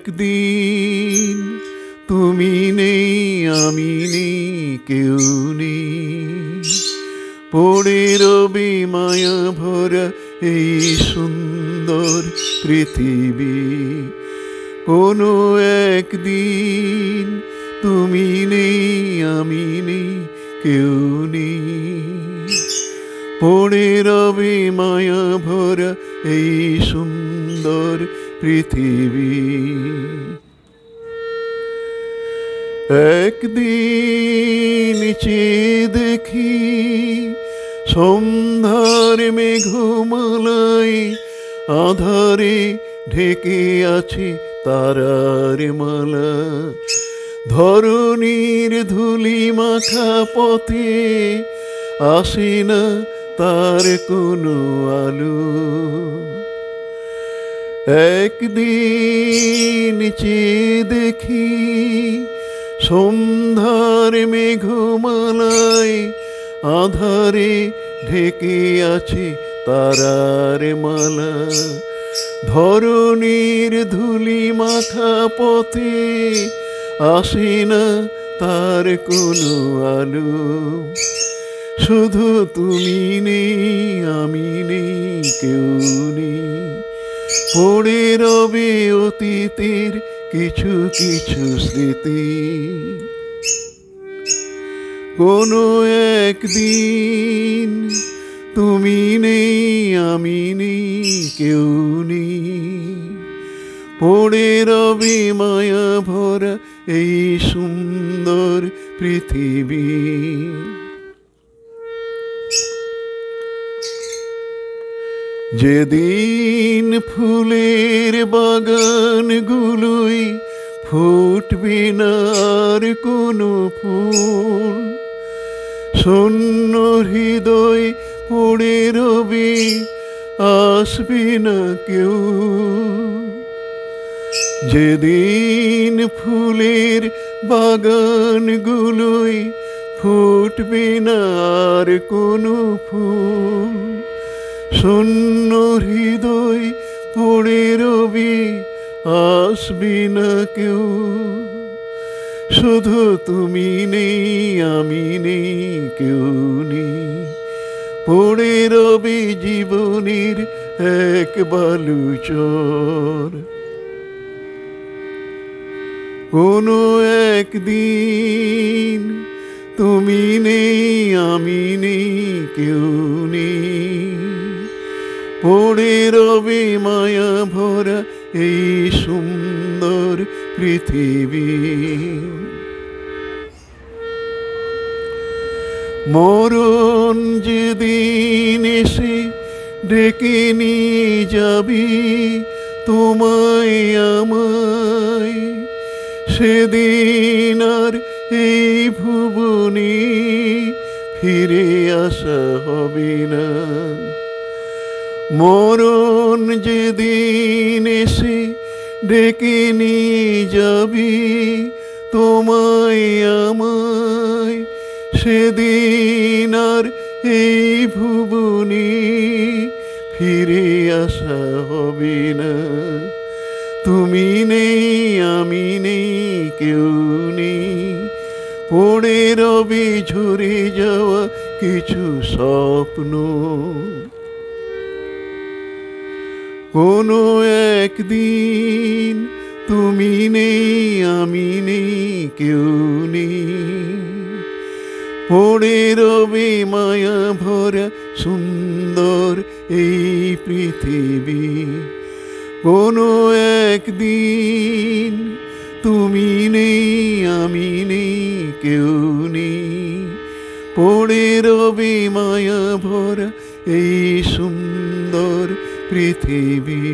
একদিন তুমি নেই আমি নেই কেউ নেই, পড়ে রবে মায়া ভরা এই সুন্দর পৃথিবী। কোনো একদিন তুমি নেই আমি নেই কেউ নেই, পড়ে রবে মায়া ভরা এই সুন্দর পৃথিবী। একদিন চেয়ে দেখি সন্ধ্যার মেঘমালায়, আধারে ঢেকে আছে তারার মালা। ধরণীর ধুলি মাখা পথে আসে না তার কোনো আলো। একদিন চেয়ে দেখি সন্ধ্যার মেঘমালায়, আধারে ঢেকে আছে তারার মালা। ধরণীর ধুলি মাখা পথে আসে না তার কোনো আলো। শুধু তুমি নেই আমি নেই কেউ নেই, পড়ে রবে অতীতের কিছু কিছু স্মৃতি। কোনো একদিন তুমি নেই আমি নেই কেউ নেই, পড়ে রবে মায়া ভরা এই সুন্দর পৃথিবী। যেদিন ফুলের বাগানগুলোই ফুটবে না আর কোনো ফুল, শূন্য হৃদয় পড়ে রবে আসবে না কেউ। যেদিন ফুলের বাগানগুলোই ফুটবে না আর কোনো ফুল, শূন্য হৃদয় পড়ে রবে আসবে না কেউ। শুধু তুমি নেই আমি নেই কেউ নেই, পড়ে রবে জীবনের এক বালুচর। কোনো একদিন তুমি নেই আমি নেই কেউ নেই, পড়ে রবে মায়া ভরা এই সুন্দর পৃথিবী। মরণ যেদিন এসে ডেকে নিয়ে যাবি তোমায় আমায়, সেদিন আর এই ভুবনে ফিরে আসা হবে না। মরণ যেদিন এসে ডেকে নিয়ে যাবি তোমায় আমায়, সেদিন আর এই ভুবনে ফিরে আসা হবে না। তুমি নেই আমি নেই কেউ নেই, পড়ে রবে ঝরে যাওয়া কিছু স্বপ্ন। কোনো একদিন তুমি নেই আমি নেই কেউ নেই, পড়ে রবে মায়া ভরা সুন্দর এই পৃথিবী। কোনো একদিন তুমি নেই আমি নেই কেউ নেই, পড়ে রবে মায়া ভরা এই সুন্দর পৃথিবী।